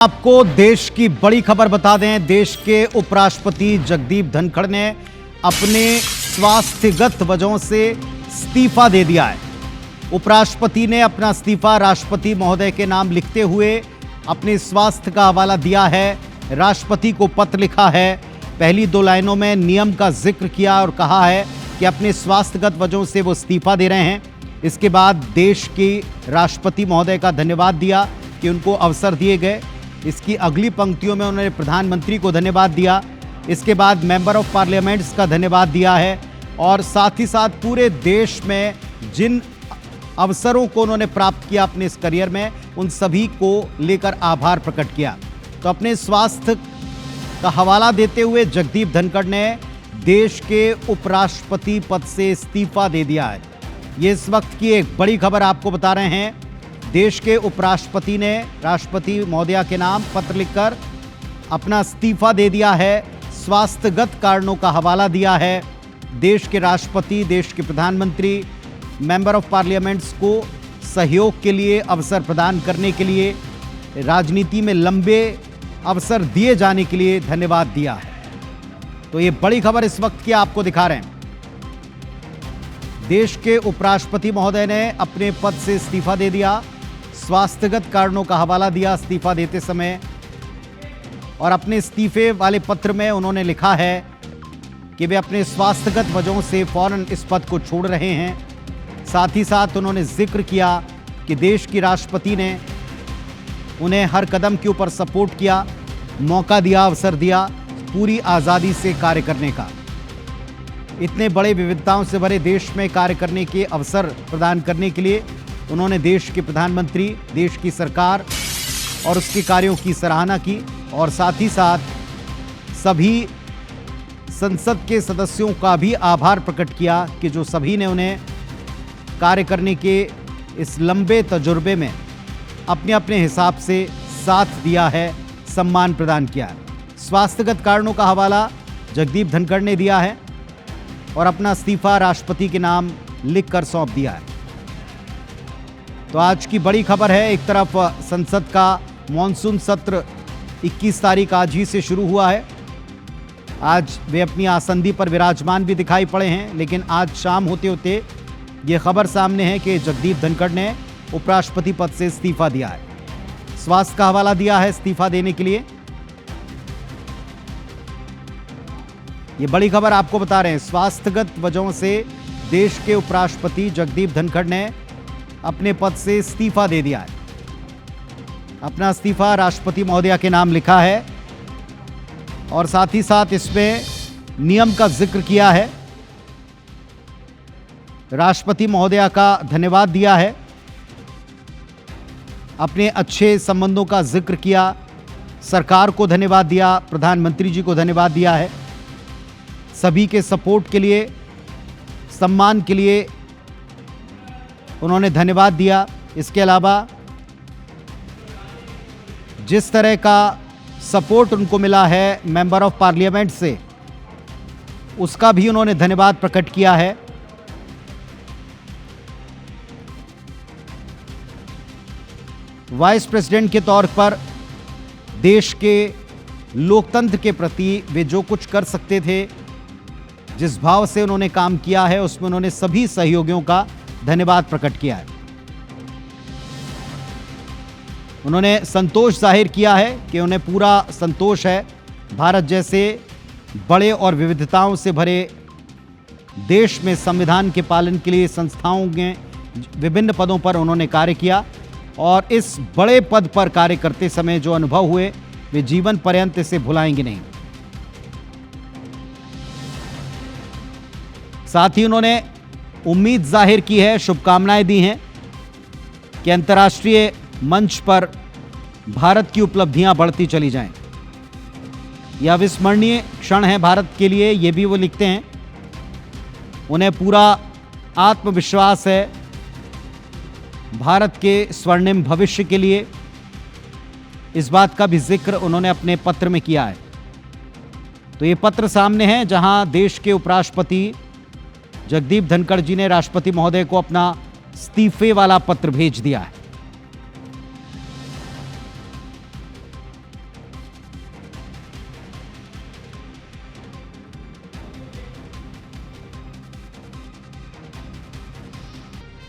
आपको देश की बड़ी खबर बता दें। देश के उपराष्ट्रपति जगदीप धनखड़ ने अपने स्वास्थ्यगत वजहों से इस्तीफा दे दिया है। उपराष्ट्रपति ने अपना इस्तीफा राष्ट्रपति महोदय के नाम लिखते हुए अपने स्वास्थ्य का हवाला दिया है। राष्ट्रपति को पत्र लिखा है। पहली दो लाइनों में नियम का जिक्र किया और कहा है कि अपने स्वास्थ्यगत वजहों से वो इस्तीफा दे रहे हैं। इसके बाद देश के राष्ट्रपति महोदय का धन्यवाद दिया कि उनको अवसर दिए गए। इसकी अगली पंक्तियों में उन्होंने प्रधानमंत्री को धन्यवाद दिया। इसके बाद मेंबर ऑफ पार्लियामेंट्स का धन्यवाद दिया है और साथ ही साथ पूरे देश में जिन अवसरों को उन्होंने प्राप्त किया अपने इस करियर में, उन सभी को लेकर आभार प्रकट किया। तो अपने स्वास्थ्य का हवाला देते हुए जगदीप धनखड़ ने देश के उपराष्ट्रपति पद से इस्तीफा दे दिया है। ये इस वक्त की एक बड़ी खबर आपको बता रहे हैं। देश के उपराष्ट्रपति ने राष्ट्रपति महोदया के नाम पत्र लिखकर अपना इस्तीफा दे दिया है। स्वास्थ्यगत कारणों का हवाला दिया है। देश के राष्ट्रपति, देश के प्रधानमंत्री, मेंबर ऑफ पार्लियामेंट्स को सहयोग के लिए, अवसर प्रदान करने के लिए, राजनीति में लंबे अवसर दिए जाने के लिए धन्यवाद दिया है। तो ये बड़ी खबर इस वक्त की आपको दिखा रहे हैं। देश के उपराष्ट्रपति महोदय ने अपने पद से इस्तीफा दे दिया। स्वास्थ्यगत कारणों का हवाला दिया इस्तीफा देते समय और अपने इस्तीफे वाले पत्र में उन्होंने लिखा है कि वे अपने स्वास्थ्यगत वजहों से फौरन इस पद को छोड़ रहे हैं। साथ ही साथ उन्होंने जिक्र किया कि देश की राष्ट्रपति ने उन्हें हर कदम के ऊपर सपोर्ट किया, मौका दिया, अवसर दिया पूरी आज़ादी से कार्य करने का। इतने बड़े विविधताओं से भरे देश में कार्य करने के अवसर प्रदान करने के लिए उन्होंने देश के प्रधानमंत्री, देश की सरकार और उसके कार्यों की सराहना की और साथ ही साथ सभी संसद के सदस्यों का भी आभार प्रकट किया कि जो सभी ने उन्हें कार्य करने के इस लंबे तजुर्बे में अपने अपने हिसाब से साथ दिया है, सम्मान प्रदान किया है। स्वास्थ्यगत कारणों का हवाला जगदीप धनखड़ ने दिया है और अपना इस्तीफा राष्ट्रपति के नाम लिखकर सौंप दिया है। तो आज की बड़ी खबर है, एक तरफ संसद का मॉनसून सत्र 21 तारीख आज ही से शुरू हुआ है। आज वे अपनी आसंदी पर विराजमान भी दिखाई पड़े हैं, लेकिन आज शाम होते होते ये खबर सामने है कि जगदीप धनखड़ ने उपराष्ट्रपति पद से इस्तीफा दिया है। स्वास्थ्य का हवाला दिया है इस्तीफा देने के लिए। ये बड़ी खबर आपको बता रहे हैं। स्वास्थ्यगत वजहों से देश के उपराष्ट्रपति जगदीप धनखड़ ने अपने पद से इस्तीफा दे दिया है। अपना इस्तीफा राष्ट्रपति महोदया के नाम लिखा है और साथ ही साथ इसमें नियम का जिक्र किया है। राष्ट्रपति महोदया का धन्यवाद दिया है, अपने अच्छे संबंधों का जिक्र किया, सरकार को धन्यवाद दिया, प्रधानमंत्री जी को धन्यवाद दिया है, सभी के सपोर्ट के लिए, सम्मान के लिए उन्होंने धन्यवाद दिया। इसके अलावा जिस तरह का सपोर्ट उनको मिला है मेंबर ऑफ पार्लियामेंट से, उसका भी उन्होंने धन्यवाद प्रकट किया है। वाइस प्रेसिडेंट के तौर पर देश के लोकतंत्र के प्रति वे जो कुछ कर सकते थे, जिस भाव से उन्होंने काम किया है, उसमें उन्होंने सभी सहयोगियों का धन्यवाद प्रकट किया है। उन्होंने संतोष जाहिर किया है कि उन्हें पूरा संतोष है। भारत जैसे बड़े और विविधताओं से भरे देश में संविधान के पालन के लिए संस्थाओं में विभिन्न पदों पर उन्होंने कार्य किया और इस बड़े पद पर कार्य करते समय जो अनुभव हुए, वे जीवन पर्यंत इसे भुलाएंगे नहीं। साथ ही उन्होंने उम्मीद जाहिर की है, शुभकामनाएं दी हैं कि अंतर्राष्ट्रीय मंच पर भारत की उपलब्धियां बढ़ती चली जाएं। यह अविस्मरणीय क्षण है भारत के लिए, ये भी वो लिखते हैं। उन्हें पूरा आत्मविश्वास है भारत के स्वर्णिम भविष्य के लिए। इस बात का भी जिक्र उन्होंने अपने पत्र में किया है। तो ये पत्र सामने है जहां देश के उपराष्ट्रपति जगदीप धनखड़ जी ने राष्ट्रपति महोदय को अपना इस्तीफे वाला पत्र भेज दिया है।